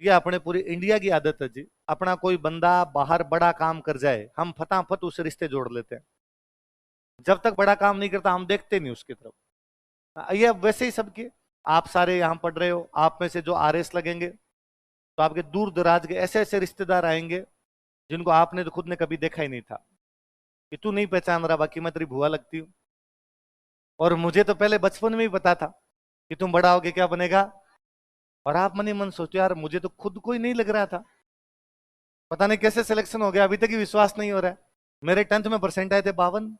ये अपने पूरी इंडिया की आदत है जी। अपना कोई बंदा बाहर बड़ा काम कर जाए, हम फटाफट उसे रिश्ते जोड़ लेते हैं। जब तक बड़ा काम नहीं करता हम देखते नहीं उसकी तरफ। ये वैसे ही सबके, आप सारे यहाँ पढ़ रहे हो, आप में से जो आरएस लगेंगे तो आपके दूर दराज के ऐसे ऐसे रिश्तेदार आएंगे जिनको आपने तो खुद ने कभी देखा ही नहीं था, कि तू नहीं पहचान रहा, बाकी मैं तेरी भुआ लगती हूँ। और मुझे तो पहले बचपन में ही पता था कि तुम बड़ा होगे क्या बनेगा। और आप मन ही मन सोचो यार, मुझे तो खुद को ही नहीं लग रहा था, पता नहीं कैसे सिलेक्शन हो गया, अभी तक ही विश्वास नहीं हो रहा है। मेरे 10th में परसेंट आए थे 52।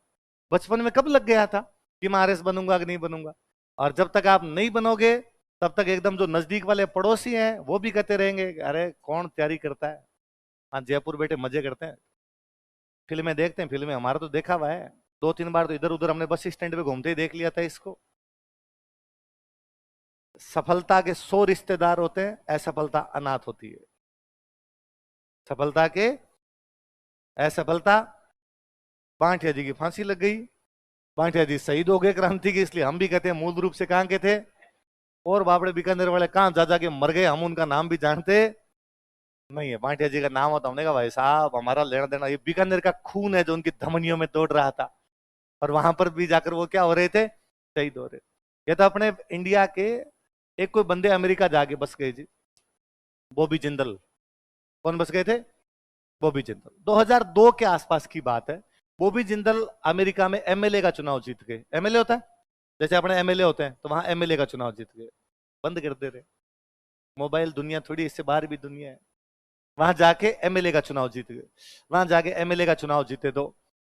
बचपन में कब लग गया था कि मैं आरएस बनूंगा कि नहीं बनूंगा। और जब तक आप नहीं बनोगे तब तक एकदम जो नजदीक वाले पड़ोसी हैं वो भी कहते रहेंगे, अरे कौन तैयारी करता है। हाँ, जयपुर बेटे मजे करते हैं, फिल्में देखते हैं, फिल्में हमारा तो देखा हुआ है। 2-3 बार तो इधर उधर हमने बस स्टैंड पे घूमते ही देख लिया था इसको। सफलता के 100 रिश्तेदार होते हैं, असफलता अनाथ होती है। सफलता के असफलता, बांटिया जी की फांसी लग गई, बांटिया जी शहीद हो गए क्रांति की, इसलिए हम भी कहते हैं मूल रूप से कहां के थे। और बाबड़े बीकानेर वाले कहां जा जाके मर गए, हम उनका नाम भी जानते नहीं है। बांटिया जी का नाम होता, हमने कहा भाई साहब हमारा लेना देना, ये बीकानेर का खून है जो उनकी धमनियों में दौड़ रहा था। और वहां पर भी जाकर वो क्या हो रहे थे, शहीद हो रहे। ये तो अपने इंडिया के एक कोई बंदे अमेरिका जाके बस गए जी, बॉबी जिंदल। कौन बस गए थे, बॉबी जिंदल। 2002 के आसपास की बात है। बॉबी जिंदल अमेरिका में एमएलए का चुनाव जीत गए। एमएलए होता है जैसे अपने एमएलए होते हैं, तो वहां एमएलए का चुनाव जीत गए। बंद कर दे रहे, मोबाइल दुनिया थोड़ी, इससे बाहर भी दुनिया है। वहां जाके एमएलए का चुनाव जीत गए। वहां जाके एमएलए का चुनाव जीते तो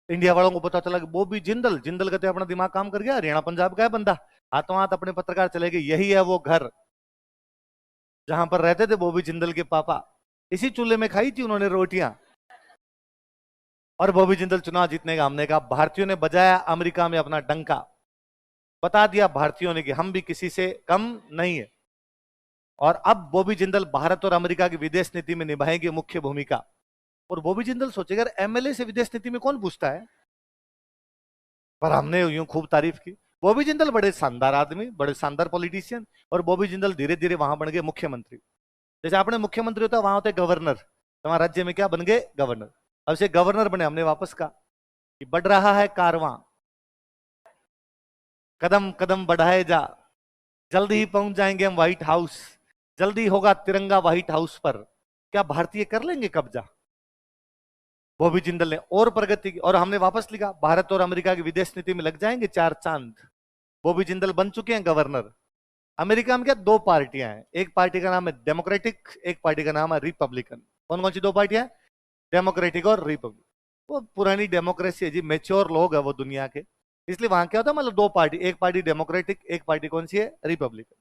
इंडिया वालों को पता चला कि बॉबी जिंदल, जिंदल कहते अपना दिमाग काम कर गया, हरियाणा पंजाब का है बंदा। हाथों हाथ अपने पत्रकार चले गए, यही है वो घर जहां पर रहते थे बॉबी जिंदल के पापा। इसी चूल्हे में खाई थी उन्होंने रोटियां। और बॉबी जिंदल चुनाव जीतने का, हमने कहा भारतीयों ने बजाया अमेरिका में अपना डंका, बता दिया भारतीयों ने कि हम भी किसी से कम नहीं है। और अब बॉबी जिंदल भारत और अमेरिका की विदेश नीति में निभाएंगे मुख्य भूमिका। और बॉबी जिंदल सोचेगा एमएलए से विदेश नीति में कौन पूछता है, पर हमने यूं खूब तारीफ की। बॉबी जिंदल बड़े शानदार आदमी, बड़े शानदार पॉलिटिशियन। और बॉबी जिंदल धीरे धीरे वहां बन गए मुख्यमंत्री। जैसे आपने मुख्यमंत्री होता है, वहां होते गवर्नर, तो वहां राज्य में क्या बन गए, गवर्नर। अब से गवर्नर बने, हमने वापस कहा कि बढ़ रहा है कारवां, कदम कदम बढ़ाए जा, जल्दी ही पहुंच जाएंगे हम व्हाइट हाउस, जल्दी होगा तिरंगा व्हाइट हाउस पर। क्या भारतीय कर लेंगे कब्जा। बॉबी जिंदल ने और प्रगति की, और हमने वापस लिखा भारत और अमेरिका की विदेश नीति में लग जाएंगे 4 चांद। बॉबी जिंदल बन चुके हैं गवर्नर। अमेरिका में क्या 2 पार्टियां हैं, एक पार्टी का नाम है डेमोक्रेटिक, एक पार्टी का नाम है रिपब्लिकन। कौन कौन सी 2 पार्टियां, डेमोक्रेटिक और रिपब्लिक। वो पुरानी डेमोक्रेसी है जी, मेच्योर लोग है वो दुनिया के, इसलिए वहां क्या होता है, मतलब 2 पार्टी, एक पार्टी डेमोक्रेटिक, एक पार्टी कौन सी है, रिपब्लिकन।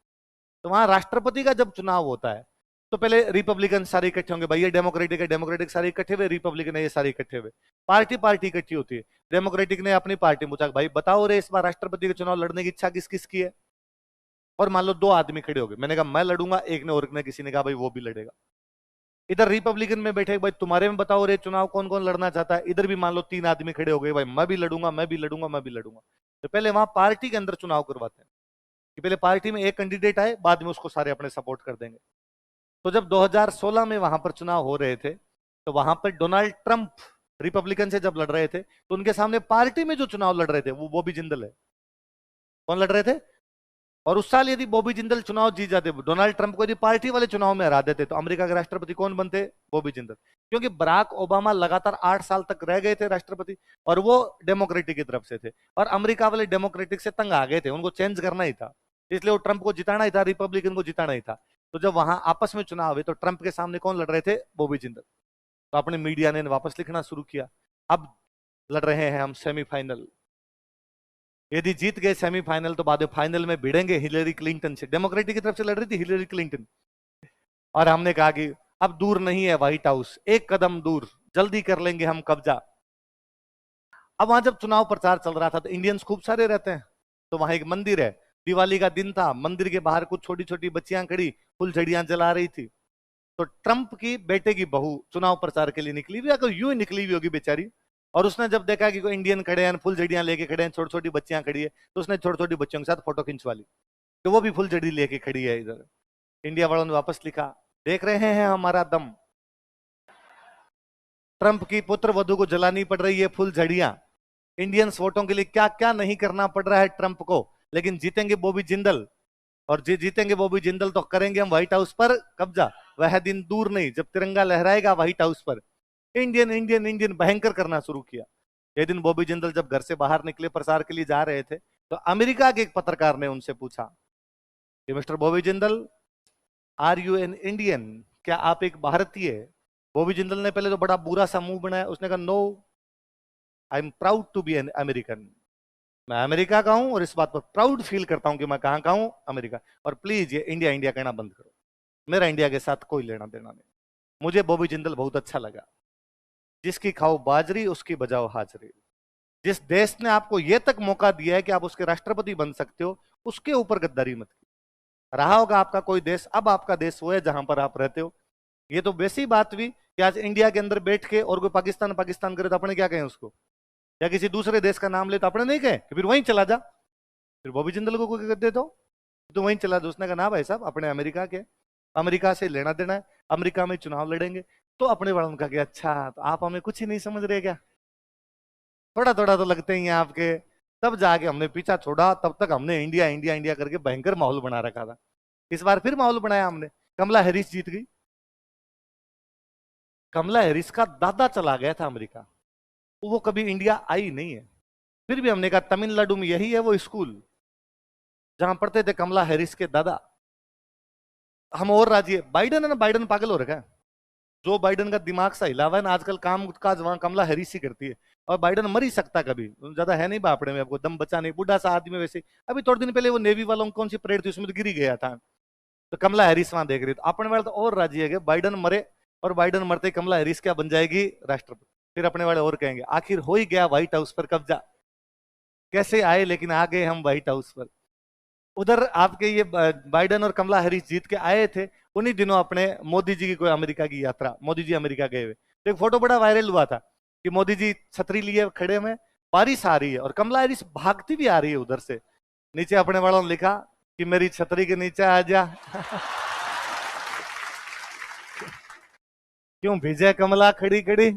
तो वहां राष्ट्रपति का जब चुनाव होता है तो पहले रिपब्लिकन सारे इकट्ठे होंगे, भाई ये डेमोक्रेटिक है, डेमोक्रेटिक सारे इकट्ठे हुए, रिपब्लिकन है ये सारे इकट्ठे हुए। पार्टी पार्टी इकट्ठी होती है। डेमोक्रेटिक ने अपनी पार्टी पूछा, भाई बताओ रे इस बार राष्ट्रपति के चुनाव लड़ने की इच्छा किस किस की है। और मान लो 2 आदमी खड़े हो गए, मैंने कहा मैं लड़ूंगा, एक ने और ने किसी ने कहा भाई वो भी लड़ेगा। इधर रिपब्लिकन में बैठे, भाई तुम्हारे में बताओ रे चुनाव कौन कौन लड़ना चाहता है। इधर भी मान लो 3 आदमी खड़े हो गए, भाई मैं भी लड़ूंगा, मैं भी लड़ूंगा, मैं भी लड़ूंगा। तो पहले वहां पार्टी के अंदर चुनाव करवाते हैं कि पहले पार्टी में एक कैंडिडेट आए, बाद में उसको सारे अपने सपोर्ट कर देंगे। तो जब 2016 में वहां पर चुनाव हो रहे थे, तो वहां पर डोनाल्ड ट्रंप रिपब्लिकन से जब लड़ रहे थे, तो उनके सामने पार्टी में जो चुनाव लड़ रहे थे वो बॉबी जिंदल है। कौन लड़ रहे थे। और उस साल यदि बॉबी जिंदल चुनाव जीत जाते, डोनाल्ड ट्रंप को यदि पार्टी वाले चुनाव में हरा देते, तो अमेरिका के राष्ट्रपति कौन बनते, बॉबी जिंदल। क्योंकि बराक ओबामा लगातार 8 साल तक रह गए थे राष्ट्रपति, और वो डेमोक्रेटिक की तरफ से थे, और अमेरिका वाले डेमोक्रेटिक से तंग आ गए थे, उनको चेंज करना ही था, इसलिए वो ट्रंप को जिताना ही था, रिपब्लिकन को जिताना ही था। तो जब वहां आपस में चुनाव हुए तो ट्रंप के सामने कौन लड़ रहे थे, बॉबी जिंदल। तो अपने मीडिया ने वापस लिखना शुरू किया, अब लड़ रहे हैं हम सेमीफाइनल। यदि जीत गए सेमीफाइनल तो बाद में फाइनल में भिड़ेंगे हिलेरी क्लिंटन से। डेमोक्रेटिक की तरफ से लड़ रही थी हिलेरी क्लिंटन। और हमने कहा कि अब दूर नहीं है व्हाइट हाउस, एक कदम दूर, जल्दी कर लेंगे हम कब्जा। अब वहां जब चुनाव प्रचार चल रहा था तो इंडियंस खूब सारे रहते हैं, तो वहां एक मंदिर है, दिवाली का दिन था, मंदिर के बाहर कुछ छोटी छोटी बच्चियां खड़ी फुलझड़ियां जला रही थी। तो ट्रंप की बेटे की बहू चुनाव प्रचार के लिए निकली हुई, अगर यूं ही निकली हुई होगी बेचारी। और उसने जब देखा कि कोई इंडियन खड़े हैं, फुलझड़ियां लेके खड़े हैं, छोटी छोटी बच्चियां खड़ी है, तो उसने छोटी छोटी बच्चियों के साथ फोटो खिंचवा ली, तो वो भी फुलझड़ी लेके खड़ी है इधर। इंडिया वालों ने वापस लिखा देख रहे हैं हमारा दम। ट्रंप की पुत्र वधू को जलानी पड़ रही है फुलझड़ियां। इंडियंस वोटों के लिए क्या क्या नहीं करना पड़ रहा है ट्रंप को, लेकिन जीतेंगे बॉबी जिंदल। और जीतेंगे बॉबी जिंदल तो करेंगे हम व्हाइट हाउस पर कब्जा। वह दिन दूर नहीं जब तिरंगा लहराएगा व्हाइट हाउस पर। इंडियन इंडियन इंडियन भयंकर करना शुरू किया। ये दिन बॉबी जिंदल जब घर से बाहर निकले प्रसार के लिए जा रहे थे, तो अमेरिका के एक पत्रकार ने उनसे पूछा कि mister Bobby Jindal, are you an Indian? क्या आप एक भारतीय? बॉबी जिंदल ने पहले तो बड़ा बुरा सा मुंह बनाया। उसने कहा no, I am proud to be an American. मैं अमेरिका का हूं और इस बात पर प्राउड फील करता हूं कि मैं कहां का हूं, अमेरिका। और प्लीज ये इंडिया इंडिया कहना बंद करो, मेरा इंडिया के साथ कोई लेना देना नहीं। मुझे बॉबी जिंदल बहुत अच्छा लगा। जिसकी खाओ बाजरी उसकी बजाओ हाजरी। जिस देश ने आपको यह तक मौका दिया है कि आप उसके राष्ट्रपति बन सकते हो, उसके ऊपर गद्दारी मत की। रहा होगा आपका कोई देश, अब आपका देश वो है जहां पर आप रहते हो। ये तो वैसी बात हुई कि आज इंडिया के अंदर बैठ के और कोई पाकिस्तान पाकिस्तान करे तो अपने क्या कहें उसको, या किसी दूसरे देश का नाम ले तो अपने नहीं कहें कि फिर वहीं चला जा। फिर बॉबी जिंदल को कोई दे दो तो वहीं चला जा। उसने कहा ना भाई साहब, अपने अमेरिका के, अमेरिका से लेना देना है, अमेरिका में चुनाव लड़ेंगे। तो अपने वालों ने कहा कि अच्छा, तो आप हमें कुछ ही नहीं समझ रहे क्या? थोड़ा थोड़ा तो लगते ही हैं आपके। तब जाके हमने पीछा छोड़ा, तब तक हमने इंडिया इंडिया इंडिया करके भयंकर माहौल बना रखा था। इस बार फिर माहौल बनाया हमने। कमला हैरिस जीत गई। कमला हैरिस का दादा चला गया था अमेरिका, वो कभी इंडिया आई नहीं है। फिर भी हमने कहा तमिलनाडु में यही है वो स्कूल जहां पढ़ते थे कमला हैरिस के दादा। हम और राजी है। बाइडन है ना, बाइडन पागल हो रखा है। जो बाइडन का दिमाग सा हिला हुआ है ना आजकल, काम काज वहां कमला हैरिस ही करती है। और बाइडन मर ही सकता कभी, ज्यादा है नहीं बापड़े में, आपको दम बचा नहीं, बूढ़ा सा आदमी वैसे। अभी थोड़े दिन पहले वो नेवी वालों की कौन सी परेड थी, उसमें तो गिर ही गया था। तो कमला हैरिस वहां देख रही थी। अपने वाले तो और राजी है कि बाइडन मरे, और बाइडन मरते ही कमला हैरिस क्या बन जाएगी, राष्ट्रपति। फिर अपने वाले और कहेंगे आखिर हो ही गया व्हाइट हाउस पर कब्जा। कैसे आए लेकिन आ गए हम व्हाइट हाउस पर। उधर आपके ये बाइडन और कमला हैरिस जीत के आए थे। उन्हीं दिनों अपने मोदी जी की कोई अमेरिका की यात्रा, मोदी जी अमेरिका गए हुए तो एक फोटो बड़ा वायरल हुआ था कि मोदी जी छतरी लिए खड़े में, बारिश आ रही है और कमला हैरिस भागती भी आ रही है उधर से। नीचे अपने वालों ने लिखा कि मेरी छतरी के नीचे आ जा। क्यों भेजे कमला खड़ी खड़ी।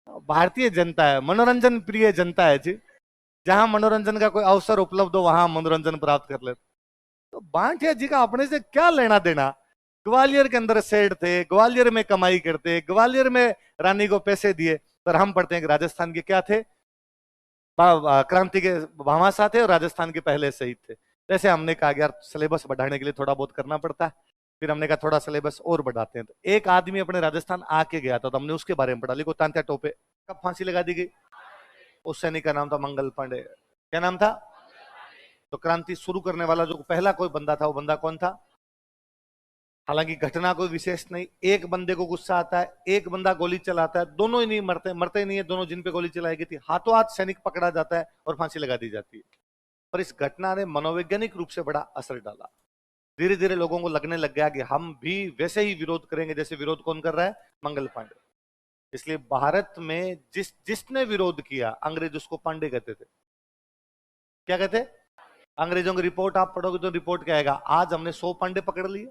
भारतीय जनता है, मनोरंजन प्रिय जनता है जी। जहां मनोरंजन का कोई अवसर उपलब्ध हो वहां मनोरंजन प्राप्त कर लेते। तो बांटिया जी का अपने से क्या लेना देना। ग्वालियर के अंदर सेठ थे, ग्वालियर में कमाई करते, ग्वालियर में रानी को पैसे दिए। पर हम पढ़ते हैं कि राजस्थान के क्या थे, क्रांति के भामाशाह थे और राजस्थान के पहले शहीद थे। जैसे हमने कहा यार सिलेबस बढ़ाने के लिए थोड़ा बहुत करना पड़ता है। फिर हमने कहा थोड़ा सिलेबस और बढ़ाते हैं। तो एक आदमी अपने राजस्थान आके गया था, तो हमने उसके बारे में पढ़ा। लिखो तांत्या टोपे कब फांसी लगा दी गई? उस सैनिक का नाम था मंगल पांडे। क्या नाम था? तो क्रांति शुरू करने वाला जो पहला कोई बंदा था, वो बंदा कौन था? हालांकि घटना कोई विशेष नहीं, एक बंदे को गुस्सा आता है, एक बंदा गोली चलाता है, दोनों ही नहीं मरते, मरते नहीं है दोनों जिन पे गोली चलाई गई थी, हाथों हाथ सैनिक पकड़ा जाता है और फांसी लगा दी जाती है। पर इस घटना ने मनोवैज्ञानिक रूप से बड़ा असर डाला। धीरे धीरे लोगों को लगने लग गया कि हम भी वैसे ही विरोध करेंगे जैसे विरोध कौन कर रहा है, मंगल पांडे। इसलिए भारत में जिसने विरोध किया, अंग्रेज उसको पांडे कहते थे। क्या कहते? अंग्रेजों की रिपोर्ट आप पढ़ोगे तो रिपोर्ट क्या आएगा, आज हमने 100 पांडे पकड़ लिए,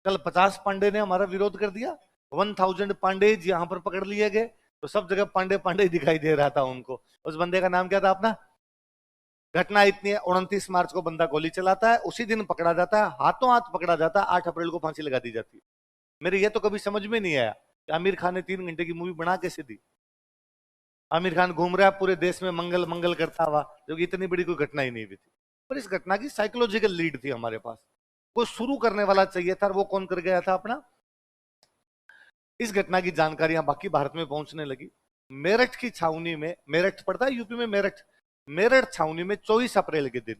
कल 50 पांडे ने हमारा विरोध कर दिया, 1000 पांडे यहां पर पकड़ लिए गए। तो सब जगह पांडे पांडे दिखाई दे रहा था उनको। उस बंदे का नाम क्या था अपना? घटना इतनी है, 29 मार्च को बंदा गोली चलाता है, उसी दिन पकड़ा जाता है, हाथों हाथ पकड़ा जाता है, 8 अप्रैल को फांसी लगा दी जाती है। मेरे ये तो कभी समझ में नहीं आया कि आमिर खान ने 3 घंटे की मूवी बना कैसे दी। आमिर खान घूम रहा है पूरे देश में मंगल मंगल करता हुआ, जो कि इतनी बड़ी कोई घटना ही नहीं हुई थी। पर इस घटना की साइकोलॉजिकल लीड थी हमारे पास, कोई शुरू करने वाला चाहिए था, और वो कौन कर गया था अपना। इस घटना की जानकारियां बाकी भारत में पहुंचने लगी। मेरठ की छावनी में, मेरठ पड़ता है यूपी में, मेरठ, मेरठ छावनी में 24 अप्रैल के दिन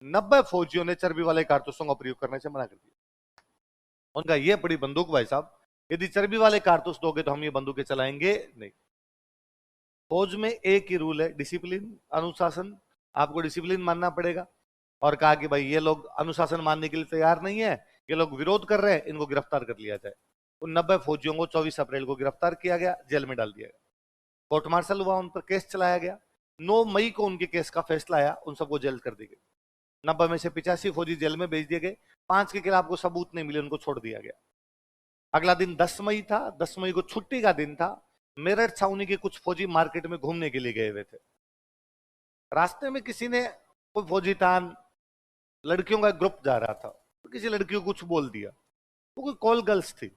90 फौजियों ने चर्बी वाले कारतूसों का प्रयोग करने से मना कर दिया। उनका ये बड़ी बंदूक भाई साहब, यदि चर्बी वाले कारतूस दोगे तो हम ये बंदूकें चलाएंगे नहीं। फौज में एक ही रूल है, डिसिप्लिन, अनुशासन। आपको डिसिप्लिन मानना पड़ेगा। और कहा कि भाई ये लोग अनुशासन मानने के लिए तैयार नहीं है, ये लोग विरोध कर रहे हैं, इनको गिरफ्तार कर लिया जाए। उन 90 फौजियों को 24 अप्रैल को गिरफ्तार किया गया, जेल में डाल दिया गया, कोर्ट मार्शल हुआ, उन पर केस चलाया गया। 9 मई को उनके केस का फैसला आया, उन सबको जेल कर दी गई। 90 में से 85 फौजी जेल में भेज दिए गए, 5 के खिलाफ को सबूत नहीं मिले, उनको छोड़ दिया गया। अगला दिन 10 मई था, 10 मई को छुट्टी का दिन था। मेरठ छावनी के कुछ फौजी मार्केट में घूमने के लिए गए हुए थे। रास्ते में किसी ने, कोई फौजी था, लड़कियों का ग्रुप जा रहा था, तो किसी लड़की को कुछ बोल दिया। वो कोई कॉल गर्ल्स थी,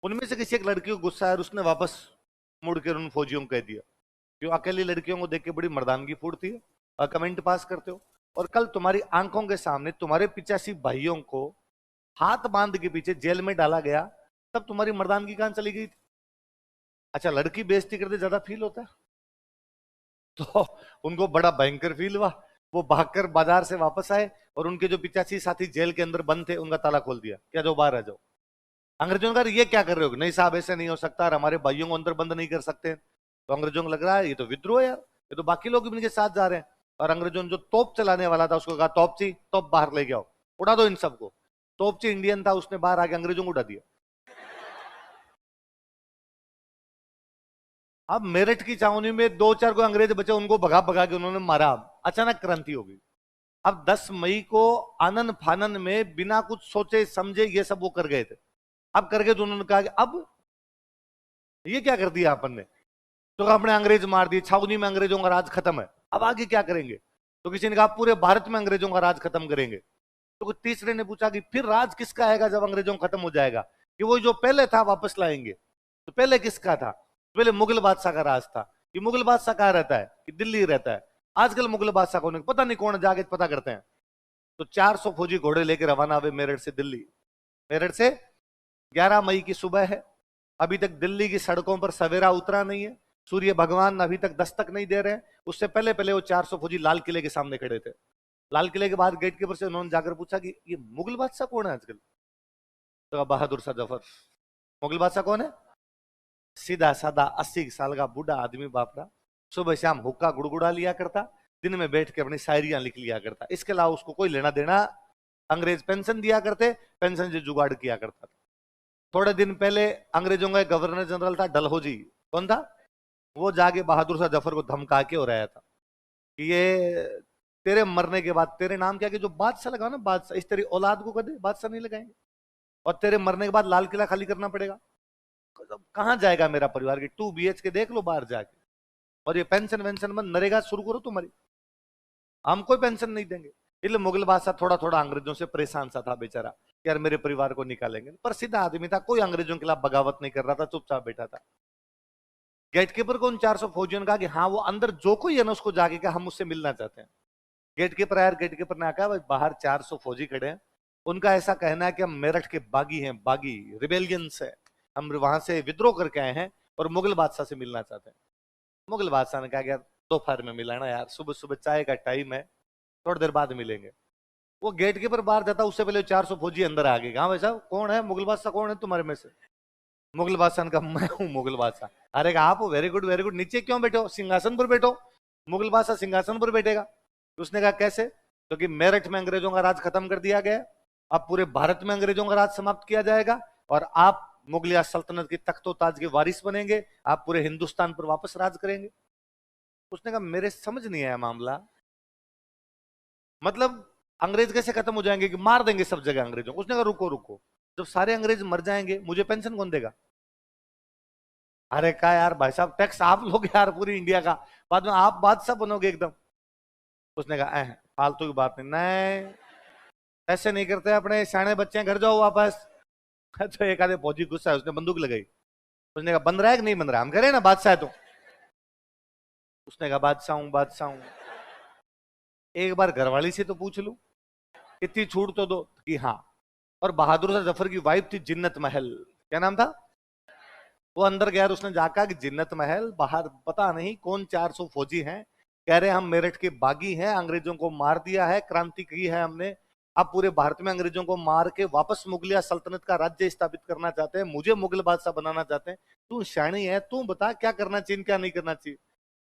उनमें से किसी एक लड़की को गुस्सा आया, उसने वापस मुड़ कर उन फौजियों को कह दिया, क्यों अकेली लड़कियों को देख के बड़ी मर्दानगी फूटती है और कमेंट पास करते हो, और कल तुम्हारी आंखों के सामने तुम्हारे 85 भाइयों को हाथ बांध के पीछे जेल में डाला गया, तब तुम्हारी मर्दानगी कहां चली गई थी? अच्छा, लड़की बेइज्जती करते ज्यादा फील होता है, तो उनको बड़ा भयंकर फील हुआ। वो भागकर बाजार से वापस आए और उनके जो 85 साथी जेल के अंदर बंद थे, उनका ताला खोल दिया, क्या जाओ बाहर आ जाओ। अंग्रेजों ने कहा ये क्या कर रहे हो? नहीं साहब, ऐसे नहीं हो सकता, और हमारे भाइयों को अंदर बंद नहीं कर सकते। तो अंग्रेजों को लग रहा है ये तो विद्रोह है यार, ये तो बाकी लोग भी इनके साथ जा रहे हैं। और अंग्रेजों ने जो तोप चलाने वाला था उसको कहा, तोपची तोप बाहर ले आओ, उड़ा दो इन सबको। तोपची इंडियन था, उसने बाहर आके अंग्रेजों को उड़ा दिया। अब मेरठ की छावनी में 2-4 को अंग्रेज बचे, उनको भगा भगा के उन्होंने मारा। अचानक क्रांति हो गई। अब 10 मई को आनन फानन में बिना कुछ सोचे समझे ये सब वो कर गए थे। अब करके तो उन्होंने कहा कि अब ये क्या कर दिया अपन ने, तो अपने अंग्रेज मार दिए, छावनी में अंग्रेजों का राज खत्म है, अब आगे क्या करेंगे? तो किसी ने कहा पूरे भारत में अंग्रेजों का राज खत्म करेंगे। तो तीसरे ने पूछा कि फिर राज किसका आएगा जब अंग्रेजों का खत्म हो जाएगा? कि वो जो पहले था वापस लाएंगे। तो पहले किसका था? पहले मुगल बादशाह का राज था। कि मुगल बादशाह कहाँ रहता है? कि दिल्ली रहता है। आजकल मुगल बादशाह कौन है पता नहीं, कौन जाके पता करते हैं। तो 400 फौजी घोड़े लेकर रवाना हुए मेरठ से दिल्ली। मेरठ से 11 मई की सुबह है, अभी तक दिल्ली की सड़कों पर सवेरा उतरा नहीं है, सूर्य भगवान अभी तक दस्तक नहीं दे रहे हैं। उससे पहले पहले वो 400 फौजी लाल किले के सामने खड़े थे। लाल किले के बाहर गेट कीपर से उन्होंने जाकर पूछा कि ये मुगल बादशाह कौन है आजकल? तो बहादुर शाह जफर। मुगल बादशाह कौन है? सीधा साधा 80 साल का बूढ़ा आदमी बापरा, सुबह शाम हुक्का गुड़गुड़ा लिया करता, दिन में बैठ के अपनी शायरियां लिख लिया करता, इसके अलावा उसको कोई लेना देना। अंग्रेज पेंशन दिया करते, पेंशन से जुगाड़ किया करता था। थोड़े दिन पहले अंग्रेजों का गवर्नर जनरल था डलहौजी, कौन था वो, जाके बहादुर शाह जफर को धमका के हो रहा था कि ये तेरे मरने के बाद तेरे नाम क्या, कि जो बादशाह लगा ना बादशाह, इस तेरी औलाद को कदे बादशाह नहीं लगाएंगे, और तेरे मरने के बाद लाल किला खाली करना पड़ेगा। कहां जाएगा मेरा परिवार? की 2 BHK देख लो बाहर जाके, और ये पेंशन वेंशन बंद, नरेगा शुरू करो तुम्हारी, हम कोई पेंशन नहीं देंगे। इसलिए मुगल बादशाह थोड़ा थोड़ा अंग्रेजों से परेशान सा था बेचारा, यार मेरे परिवार को निकालेंगे। पर सीधा आदमी था, कोई अंग्रेजों के खिलाफ बगावत नहीं कर रहा था, चुपचाप बैठा था। गेट कीपर को उन 400 फौजियों ने कहा कि हाँ वो अंदर जो कोई है ना उसको जाके कहा हम उससे मिलना चाहते हैं। गेट कीपर आया, गेट कीपर ने कहा भाई बाहर 400 फौजी खड़े हैं, उनका ऐसा कहना है कि हम मेरठ के बागी हैं, बागी रिबेलियंस है, हम वहां से विद्रोह करके आए हैं और मुगल बादशाह से मिलना चाहते हैं। मुगल बादशाह ने कहा यार दोपहर में मिलाना यार, सुबह सुबह चाय का टाइम है, थोड़ी देर बाद मिलेंगे। वो गेट कीपर बाहर जाता, उससे पहले 400 फौजी अंदर आ गए। हाँ भाई साहब कौन है? मुगल बादशाह कौन है तुम्हारे में से? मुगल बादशाह ने कहा मैं हूं मुगल बादशाह। अरे आप हो, वेरी गुड वेरी गुड, नीचे क्यों बैठो, सिंहासन पर बैठो। मुगल बादशाह सिंहासन पर बैठेगा। उसने कहा कैसे? क्योंकि मेरठ में अंग्रेजों का राज खत्म कर दिया गया, अब पूरे भारत में अंग्रेजों का राज समाप्त किया जाएगा और आप मुगलिया सल्तनत की तख्तो ताज के वारिस बनेंगे, आप पूरे हिंदुस्तान पर वापस राज करेंगे। उसने कहा मेरे समझ नहीं आया मामला, मतलब अंग्रेज कैसे खत्म हो जाएंगे कि मार देंगे सब जगह अंग्रेजों को? उसने कहा रुको रुको, जब सारे अंग्रेज मर जाएंगे मुझे पेंशन कौन देगा? अरे क्या यार भाई साहब, टैक्स आप लोग यार पूरी इंडिया का, बाद में आप बादशाह बनोगे एकदम। उसने कहा फालतू की बात नहीं, नहीं ऐसे नहीं करते, अपने सियाने बच्चे घर जाओ वापस। तो एक आधे फौजी गुस्सा है, उसने बंदूक लगाई। उसने कहा बन रहा है कि नहीं बन रहा? हम कह रहे हैं ना बादशाह है तो। उसने कहा बादशाह हूं बादशाह हूं, एक बार घरवाली से तो पूछ लूं, इतनी छूट तो दो कि हाँ। और बहादुर शाह जफर की वाइफ थी जिन्नत महल, क्या नाम था? वो अंदर गया, उसने जाकर कि जिन्नत महल बाहर पता नहीं कौन 400 फौजी हैं, कह रहे हैं हम मेरठ के बागी हैं, अंग्रेजों को मार दिया है, क्रांति की है हमने, अब पूरे भारत में अंग्रेजों को मार के वापस मुगलिया सल्तनत का राज्य स्थापित करना चाहते हैं, मुझे मुगल बादशाह बनाना चाहते हैं। तू शानी है, तू बता क्या करना चाहिए क्या नहीं करना चाहिए।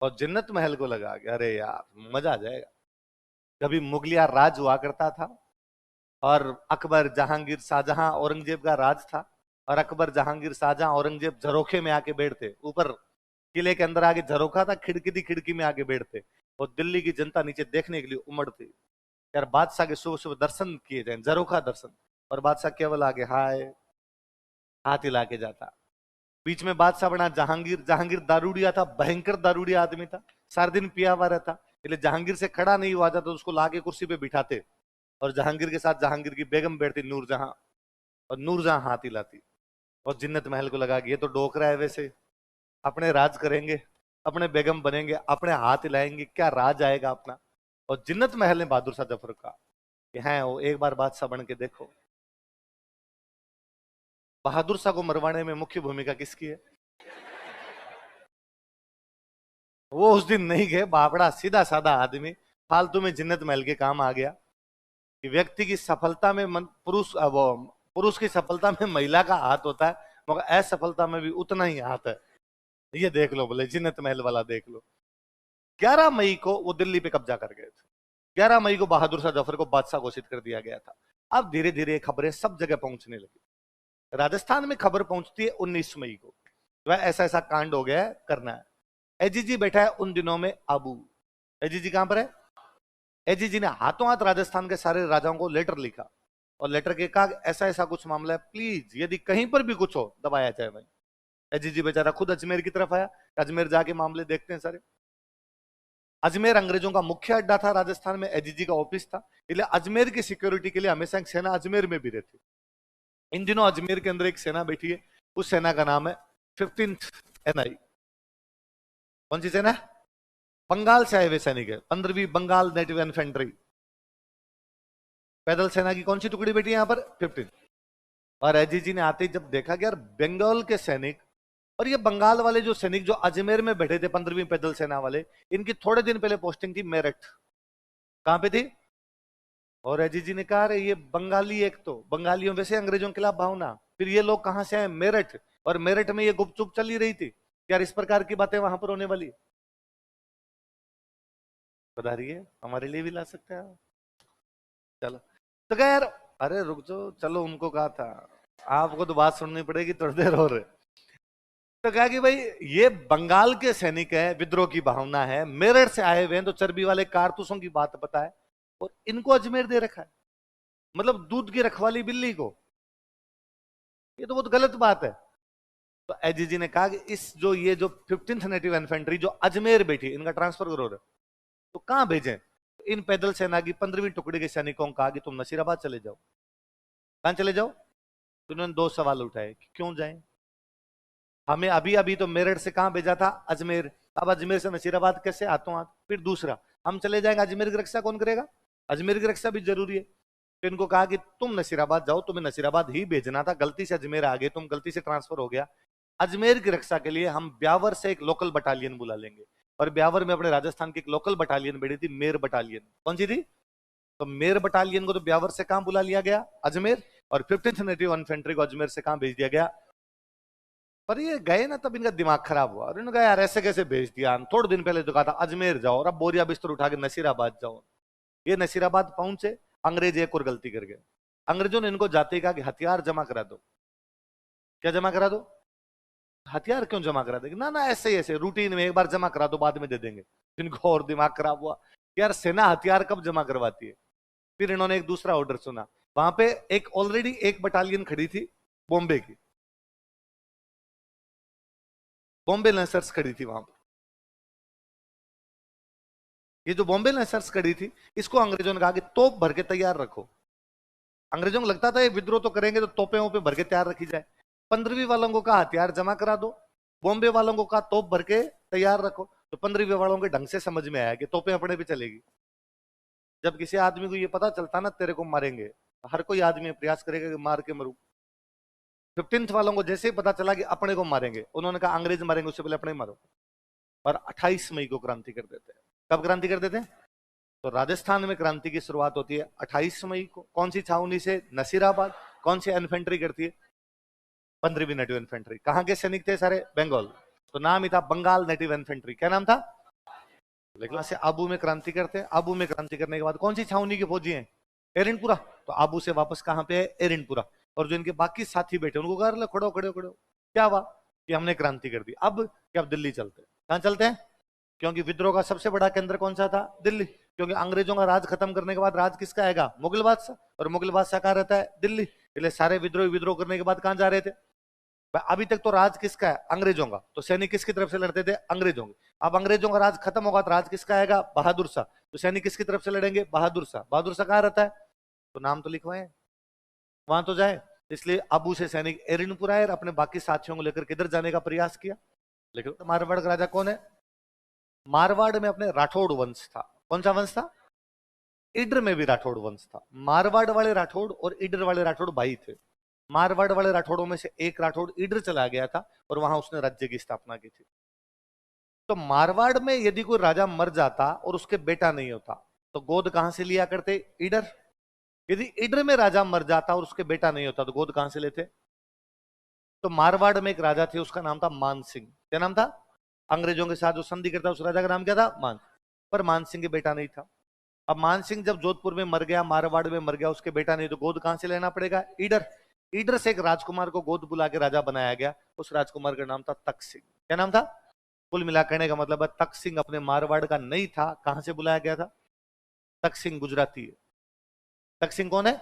और जिन्नत महल को लगा कि अरे यार मजा आ जाएगा, कभी मुगलिया राज हुआ करता था और अकबर जहांगीर शाहजहां औरंगजेब का राज था, और अकबर जहांगीर शाहजहां औरंगजेब झरोखे में आके बैठते, ऊपर किले के अंदर आके झरोखा था, खिड़की थी, खिड़की में आके बैठते और दिल्ली की जनता नीचे देखने के लिए उमड़ती। यार बादशाह के सुबह सुबह दर्शन किए जाए, जरोखा दर्शन। और बादशाह केवल आगे हाय हाथ हिला के जाता। बीच में बादशाह बना जहांगीर। जहांगीर दारूडिया था, भयंकर दारूडिया आदमी था, सारा दिन पिया हुआ रहता, इसलिए जहांगीर से खड़ा नहीं हुआ जाता तो उसको लाके कुर्सी पे बिठाते, और जहांगीर के साथ जहांगीर की बेगम बैठती नूरजहां, और नूरजहां हाथ हिलाती। और जिन्नत महल को लगा कि ये तो डोकरा है, वैसे अपने राज करेंगे, अपने बेगम बनेंगे, अपने हाथ हिलाएंगे, क्या राज आएगा अपना। और जिन्नत महल ने बहादुर शाह जफर का कि हैं वो एक बार बादशाह बन के देखो। बहादुर शाह को मरवाने में मुख्य भूमिका किसकी है? वो उस दिन नहीं गए, बापड़ा सीधा साधा आदमी फालतू में जिन्नत महल के काम आ गया। कि व्यक्ति की सफलता में पुरुष की सफलता में महिला का हाथ होता है, मगर असफलता में भी उतना ही हाथ है। ये देख लो, बोले जिन्नत महल वाला देख लो। 11 मई को वो दिल्ली पे कब्जा कर गए थे। 11 मई को बहादुर शाह जफर को बादशाह घोषित कर दिया गया था। अब धीरे धीरे खबरें सब जगह पहुंचने लगी। राजस्थान में खबर पहुंचती है 19 मई को, तो ऐसा ऐसा कांड हो गया है, करना है। एजीजी बैठा है उन दिनों में आबू। एजीजी कहां पर है? एजीजी ने हाथों हाथ राजस्थान के सारे राजाओं को लेटर लिखा, और लेटर के कहा ऐसा ऐसा कुछ मामला है, प्लीज यदि कहीं पर भी कुछ हो दबाया जाए भाई। एजीजी बेचारा खुद अजमेर की तरफ आया, अजमेर जाके मामले देखते हैं सारे। अजमेर अंग्रेजों का मुख्य अड्डा था, राजस्थान में एजीजी का ऑफिस था, इसलिए अजमेर की सिक्योरिटी के लिए हमेशा एक सेना अजमेर में भी रहती। इन दिनों अजमेर के अंदर एक सेना बैठी है, उस सेना का नाम है 15th NI। कौन सी सेना? बंगाल से आए हुए सैनिक है, 15वीं बंगाल नेटिव इन्फेंट्री। पैदल सेना की कौन सी टुकड़ी बैठी है यहाँ पर? 15। और एजीजी ने आते ही जब देखा कि यार बंगाल के सैनिक और ये बंगाल वाले जो सैनिक जो अजमेर में बैठे थे 15वीं पैदल सेना वाले, इनकी थोड़े दिन पहले पोस्टिंग थी मेरठ। कहां पे थी? और एजीजी ने कहा ये बंगाली, एक तो बंगालियों वैसे अंग्रेजों के खिलाफ भावना, फिर ये लोग कहां से आए? मेरठ। और मेरठ में ये गुपचुप चली रही थी, यार इस प्रकार की बातें वहां पर होने वाली बता रही है, हमारे लिए भी ला सकते हैं। चलो तो क्या यार, अरे रुक जाओ, चलो उनको कहा था, आपको तो बात सुननी पड़ेगी, थोड़ी देर हो रहे। तो कहा कि भाई ये बंगाल के सैनिक है, विद्रोह की भावना है, मेरठ से आए हुए हैं, तो चर्बी वाले कारतूसों की बात पता है, और इनको अजमेर दे रखा है, मतलब दूध की रखवाली बिल्ली को। ये तो बहुत गलत बात है। तो एजीजी ने कहा कि इस जो ये जो 15th नेटिव इन्फेंट्री जो अजमेर बैठी, इनका ट्रांसफर करो। तो कहां भेजें? इन पैदल सेना की 15वीं टुकड़ी के सैनिकों को कहा कि तुम नसीराबाद चले जाओ। कहां चले जाओ? तो उन्होंने दो सवाल उठाए कि क्यों जाएं? हमें अभी अभी तो मेरठ से कहां भेजा था? अजमेर। अब अजमेर से नसीराबाद कैसे? हाथों हाथ। फिर दूसरा, हम चले जाएंगे, अजमेर की रक्षा कौन करेगा? अजमेर की रक्षा भी जरूरी है। तो इनको कहा कि तुम नसीराबाद जाओ, तुम्हें नसीराबाद ही भेजना था, गलती से अजमेर आ गए तुम, गलती से ट्रांसफर हो गया। अजमेर की रक्षा के लिए हम ब्यावर से एक लोकल बटालियन बुला लेंगे। और ब्यावर में अपने राजस्थान की एक लोकल बटालियन बैठी थी, मेर बटालियन। कौन सी थी? तो मेर बटालियन को तो ब्यावर से कहां बुला लिया गया? अजमेर। और 15th नेटिव इन्फेंट्री को अजमेर से कहां भेज दिया गया? पर ये गए ना, तब इनका दिमाग खराब हुआ, और इन्होंने कहा यार ऐसे कैसे भेज दिया, थोड़े दिन पहले तो कहा था अजमेर जाओ, और अब बोरिया बिस्तर उठा के नसीराबाद जाओ। ये नसीराबाद पहुंचे, अंग्रेज एक और गलती कर गए। अंग्रेजों ने इनको जाते ही कहा कि हथियार जमा करा दो। क्या जमा करा दो? हथियार क्यों जमा करा देंगे? ना ना, ऐसे ही ऐसे रूटीन में एक बार जमा करा दो, बाद में दे देंगे। इनको और दिमाग खराब हुआ, यार सेना हथियार कब जमा करवाती है? फिर इन्होंने एक दूसरा ऑर्डर सुना। वहां पे एक ऑलरेडी एक बटालियन खड़ी थी बॉम्बे की, बॉम्बे लेंसर्स खड़ी थी वहां पर। ये जो बॉम्बे लेंसर्स खड़ी थी, इसको अंग्रेजों ने कहा कि तोप भर के तैयार रखो। अंग्रेजों को लगता था ये विद्रोह तो करेंगे तो तोपे वोपे भर के तैयार रखी जाए। 15वीं वालों को कहा हथियार जमा करा दो, बॉम्बे वालों को कहा तोप भर के तैयार रखो। तो 15वीं वालों के ढंग से समझ में आया कि तोपे अपने भी चलेगी। जब किसी आदमी को ये पता चलता ना तेरे को मारेंगे, हर कोई आदमी प्रयास करेगा कि मार के मरू। 15th वालों को जैसे ही पता चला कि अपने को मारेंगे, उन्होंने कहा अंग्रेज मारेंगे उससे पहले अपने ही मारो। और 28 मई को क्रांति कर देते हैं। कब क्रांति कर देते हैं? तो राजस्थान में क्रांति की शुरुआत होती है 28 मई को। कौन सी छावनी से? नसीराबाद। कौन सी इन्फेंट्री करती है? 15वीं नेटिव इन्फेंट्री। कहां के सैनिक थे? सारे बंगाल। तो नाम ही था बंगाल नेटिव इन्फेंट्री। क्या नाम था? लेकिन से आबू में क्रांति करते हैं। आबू में क्रांति करने के बाद कौन सी छावनी के फौजी हैं? एरनपुरा। तो आबू से वापस कहां पे है? एरनपुरा। और जो इनके बाकी साथी बैठे उनको कहा खड़ो खड़ो खड़ो, क्या हुआ कि हमने क्रांति कर दी, अब क्या? अब दिल्ली चलते हैं। कहां चलते हैं? क्योंकि विद्रोह का सबसे बड़ा केंद्र कौन सा था? दिल्ली। क्योंकि अंग्रेजों का राज खत्म करने के बाद राज किसका आएगा? मुगल बादशाह। और मुगल बादशाह कहाँ रहता है? दिल्ली। इसलिए सारे विद्रोही विद्रोह करने के बाद कहां जा रहे थे? अभी तक तो राज किसका है? अंग्रेजों का। तो सैनिक किसकी तरफ से लड़ते थे? अंग्रेजों के। अब अंग्रेजों का राज खत्म होगा तो राज किसका आएगा? बहादुर शाह। तो सैनिक किसकी तरफ से लड़ेंगे? बहादुर शाह। बहादुर शाह कहाँ रहता है? तो नाम तो लिखवाए, वहां तो जाए। इसलिए अबू से सैनिक एरिनपुर आए और अपने बाकी साथियों को लेकर किधर जाने का प्रयास किया। लेकिन तो मारवाड़ का राजा कौन है? मारवाड़ में अपने राठौड़ वंश था। कौन सा वंश था? इडर में भी राठौड़ वंश था। मारवाड़ वाले राठौड़ और इडर वाले राठौड़ भाई थे। मारवाड़ वाले राठौड़ों में से एक राठौड़ इडर चला गया था और वहां उसने राज्य की स्थापना की थी। तो मारवाड़ में यदि कोई राजा मर जाता और उसके बेटा नहीं होता तो गोद कहां से लिया करते? इडर। यदि इडर में राजा मर जाता और उसके बेटा नहीं होता तो गोद कहां से लेते? तो मारवाड़ में एक राजा थे, उसका नाम था मान सिंह। क्या नाम था? अंग्रेजों के साथ जो संधि करता उस राजा का नाम क्या था? मान। पर मान सिंह के बेटा नहीं था। अब मान सिंह जब जोधपुर में मर गया, मारवाड़ में मर गया, उसके बेटा नहीं, तो गोद कहां से लेना पड़ेगा? इडर। इडर से एक राजकुमार को गोद बुला के राजा बनाया गया। उस राजकुमार का नाम था तख्त सिंह। क्या नाम था? कुल मिला कहने का मतलब है तख्त सिंह अपने मारवाड़ का नहीं था। कहां से बुलाया गया था? तख्त सिंह गुजराती है। तख्त सिंह कौन है?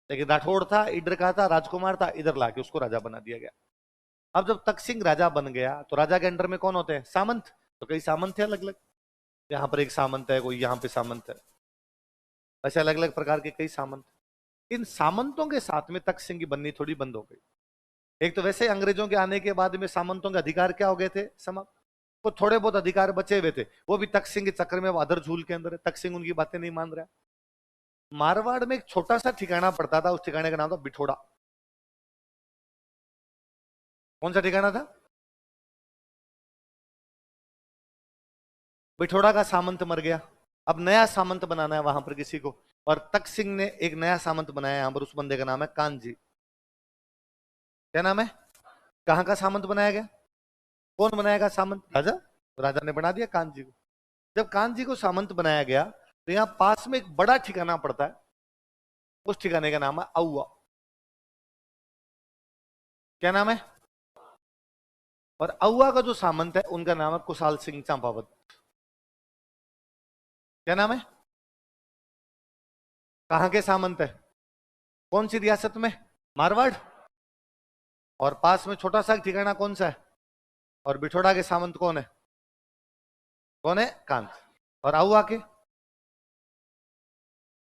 लेकिन राठौड़ था, इडर का था, राजकुमार था, इधर लाके उसको राजा बना दिया गया। अब जब तख्त सिंह राजा बन गया तो राजा के अंडर में कौन होते हैं? सामंत। तो कई सामंत है अलग अलग, यहाँ पर एक सामंत है, कोई यहाँ पे सामंत है, ऐसे अलग अलग प्रकार के कई सामंत। इन सामंतों के साथ में तख्त सिंह की बननी थोड़ी बंद हो गई। एक तो वैसे अंग्रेजों के आने के बाद में सामंतों के अधिकार क्या हो गए थे? समाप्त। तो थोड़े बहुत अधिकार बचे हुए थे, वो भी तख्त सिंह के चक्कर में वो अधर झूल के अंदर है। तख्त सिंह उनकी बातें नहीं मान रहा। मारवाड़ में एक छोटा सा ठिकाना पड़ता था, उस ठिकाने का नाम था बिठोड़ा। कौन सा ठिकाना था? बिठोड़ा का सामंत मर गया। अब नया सामंत बनाना है वहां पर किसी को, और तख्त सिंह ने एक नया सामंत बनाया यहां पर। उस बंदे का नाम है कानजी। क्या नाम है? कहां का सामंत बनाया गया? कौन बनाएगा सामंत? राजा। राजा ने बना दिया कानजी को। जब कानजी को सामंत बनाया गया तो यहां पास में एक बड़ा ठिकाना पड़ता है, उस ठिकाने का नाम है औवा। क्या नाम है? और औवा का जो सामंत है उनका नाम है कुशाल सिंह चंपावत। क्या नाम है? कहां के सामंत है? कौन सी रियासत में? मारवाड़। और पास में छोटा सा ठिकाना कौन सा है? और बिठोड़ा के सामंत कौन है? कौन है? कांत। और औवा के?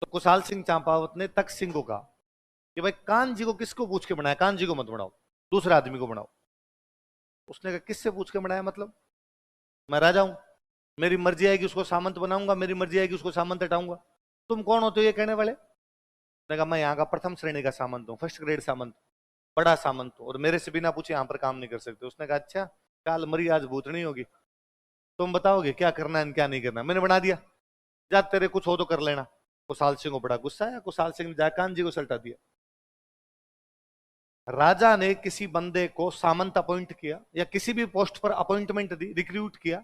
तो कुशाल सिंह चंपावत ने तख्त सिंह को कहा कि भाई कान जी को किसको पूछ के बनाया? कान जी को मत बनाओ, दूसरे आदमी को बनाओ। उसने कहा किससे पूछ के बनाया? मतलब मैं राजा हूं, मेरी मर्जी आएगी उसको सामंत बनाऊंगा, मेरी मर्जी आएगी उसको सामंत हटाऊंगा। तुम कौन होते हो ये कहने वाले? ने कहा मैं यहाँ का प्रथम श्रेणी का सामंत हूँ, फर्स्ट ग्रेड सामंत, बड़ा सामंत हूँ, और मेरे से बिना पूछे यहाँ पर काम नहीं कर सकते। उसने कहा अच्छा, काल मरी आज भूतनी होगी, तुम बताओगे क्या करना है क्या नहीं करना, मैंने बना दिया, जा तेरे कुछ हो तो कर लेना। कुशाल सिंह को बड़ा गुस्सा आया। कुशाल सिंह ने जाकान जी को सल्टा दिया। राजा ने किसी बंदे को सामंत अपॉइंट किया या किसी भी पोस्ट पर अपॉइंटमेंट दी, रिक्रूट किया,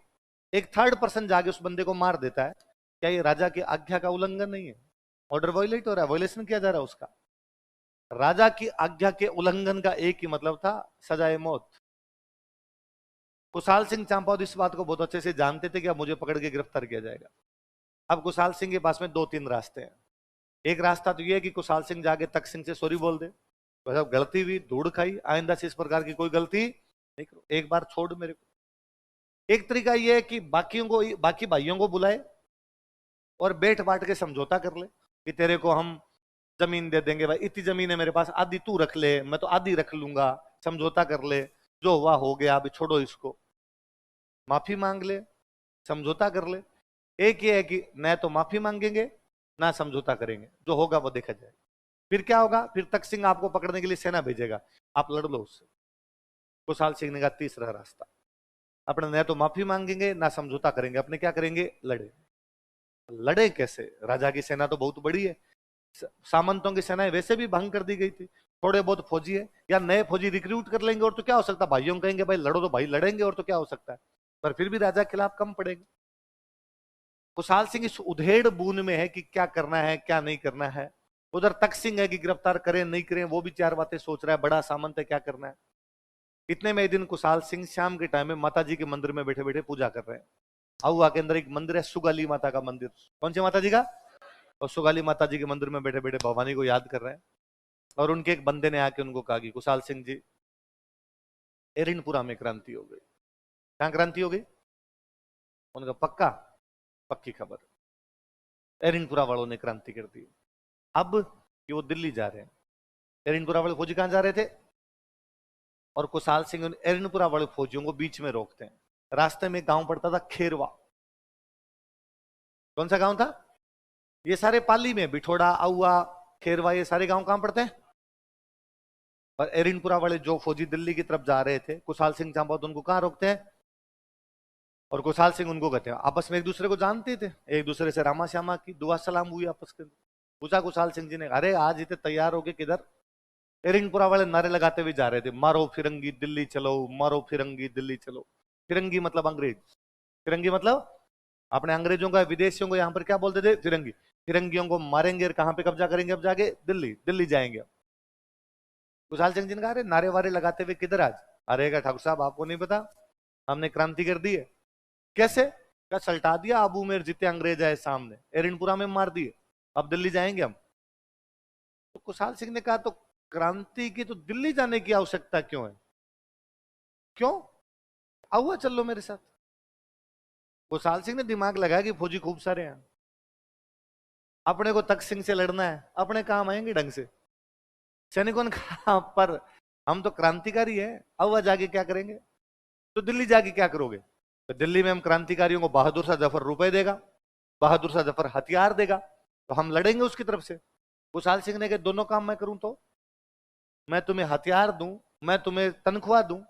एक थर्ड पर्सन जाके उस बंदे को मार देता है, क्या ये राजा की आज्ञा का उल्लंघन नहीं है? ऑर्डर वायलेट हो रहा है, वायलेशन किया जा रहा है उसका। राजा की आज्ञा के उल्लंघन का एक ही मतलब था, सजाए मौत। कुशाल सिंह चांपावत इस बात को बहुत अच्छे से जानते थे कि अब मुझे पकड़ के गिरफ्तार किया जाएगा। अब कुशाल सिंह के पास में दो तीन रास्ते हैं। एक रास्ता तो यह है कि कुशाल सिंह जाके तख्त सिंह से सॉरी बोल दे, तो जब गलती हुई धूड़ खाई, आइंदा से इस प्रकार की कोई गलती नहीं करो, एक बार छोड़ मेरे को। एक तरीका यह है कि बाकियों को, बाकी भाइयों को बुलाए और बैठ बांट के समझौता कर ले कि तेरे को हम जमीन दे देंगे, भाई इतनी जमीन है मेरे पास, आधी तू रख ले, मैं तो आधी रख लूंगा, समझौता कर ले, जो हुआ हो गया, अभी छोड़ो इसको, माफी मांग ले, समझौता कर ले। एक ये है कि न तो माफी मांगेंगे ना समझौता करेंगे, जो होगा वो देखा जाएगा। फिर क्या होगा? फिर तख्त सिंह आपको पकड़ने के लिए सेना भेजेगा, आप लड़ लो उससे। कुशाल सिंह ने कहा तीसरा रास्ता, अपने न तो माफी मांगेंगे ना समझौता करेंगे, अपने क्या करेंगे? लड़े। लड़े कैसे? राजा की सेना तो बहुत बड़ी है, सामंतों की सेनाएं वैसे भी भंग कर दी गई थी, थोड़े बहुत फौजी है, या नए फौजी रिक्रूट कर लेंगे, और तो क्या हो सकता है, भाइयों कहेंगे भाई लड़ो, तो भाई लड़ेंगे, और तो क्या हो सकता है, पर फिर भी राजा के खिलाफ कम पड़ेंगे। कुशाल सिंह इस उधेड़ बून में है कि क्या करना है क्या नहीं करना है। उधर तख्त सिंह है कि गिरफ्तार करें नहीं करें, वो भी चार बातें सोच रहा है, बड़ा सामंत है, क्या करना है। इतने में दिन कुशाल सिंह शाम के टाइम में माता जी के मंदिर में बैठे बैठे पूजा कर रहे हैं। आउआ के अंदर एक मंदिर है, सुगाली माता का मंदिर। कौन सी माता जी का? और सुगाली माता जी के मंदिर में बैठे बैठे भवानी को याद कर रहे हैं। और उनके एक बंदे ने आके उनको कहा कि कुशाल सिंह जी, एरिनपुरा में क्रांति हो गई। कहां क्रांति हो गई? उनका पक्का? पक्की खबर, एरिनपुरा वालों ने क्रांति कर दी। अब कि वो दिल्ली जा रहे हैं। एरिनपुरा वाले फौजी कहां जा रहे थे? और कुशाल सिंह एरिनपुरा वाले फौजियों को बीच में रोकते हैं। रास्ते में गांव पड़ता था खेरवा। कौन सा गांव था? ये सारे पाली में, बिठोड़ा, आउआ, खेरवा, ये सारे गांव कहां पड़ते हैं? और एरिनपुरा वाले जो फौजी दिल्ली की तरफ जा रहे थे, कुशाल सिंह जांबावत उनको कहां रोकते हैं? और कुशाल सिंह उनको कहते हैं, आपस में एक दूसरे को जानते थे, एक दूसरे से रामा श्यामा की दुआ सलाम हुई आपस के। पूछा कुशाल सिंह जी ने, अरे आज इतने तैयार हो गए किधर? एरिनपुरा वाले नारे लगाते हुए जा रहे थे, मारो फिरंगी दिल्ली चलो, मारो फिरंगी दिल्ली चलो। फिरंगी मतलब अंग्रेज। फिरंगी मतलब अपने अंग्रेजों का, विदेशियों को यहां पर क्या बोलते थे? फिरंगी। फिरंगियों को मारेंगे और कहां पे कब्जा करेंगे? अब जाके दिल्ली, दिल्ली जाएंगे। कुशाल सिंह जी ने कहा, अरे नारे वारे लगाते हुए किधर आज? अरे ठाकुर साहब आपको नहीं पता, हमने क्रांति कर दी है। कैसे? क्या सल्टा दिया आबू मेर जितने अंग्रेज आए सामने, एरिनपुरा में मार दिए, अब दिल्ली जाएंगे हम। तो कुशाल सिंह ने कहा, तो क्रांति की तो दिल्ली जाने की आवश्यकता क्यों है? क्यों? आउआ चल लो मेरे साथ। कुशाल सिंह ने दिमाग लगाया कि फौजी खूब सारे हैं, अपने को तख्त सिंह से लड़ना है, अपने काम आएंगे ढंग से। सैनिकों ने कहा, पर हम तो क्रांतिकारी हैं, आउआ जाके क्या करेंगे? तो दिल्ली जाके क्या करोगे? तो दिल्ली में हम क्रांतिकारियों को बहादुर शाह जफर रुपए देगा, बहादुर शाह जफर हथियार देगा, तो हम लड़ेंगे उसकी तरफ से। कुशाल सिंह ने कहा, दोनों काम मैं करूं तो? मैं तुम्हें हथियार दूं, मैं तुम्हें तनख्वाह दूं,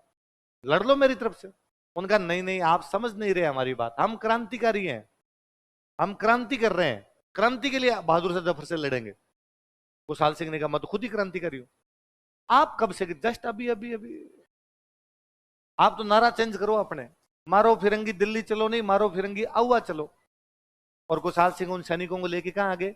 लड़ लो मेरी तरफ से। उनका नहीं नहीं, आप समझ नहीं रहे हमारी बात, हम क्रांतिकारी हैं, हम क्रांति कर रहे हैं, क्रांति के लिए बहादुर शाह जफर से लड़ेंगे। कुशाल सिंह ने कहा, मैं तो खुद ही क्रांतिकारी हूं। आप कब से? जस्ट अभी अभी अभी। आप तो नारा चेंज करो अपने, मारो फिरंगी दिल्ली चलो नहीं, मारो फिरंगी आउआ चलो। और कुशाल सिंह उन सैनिकों को लेके कहां आगे?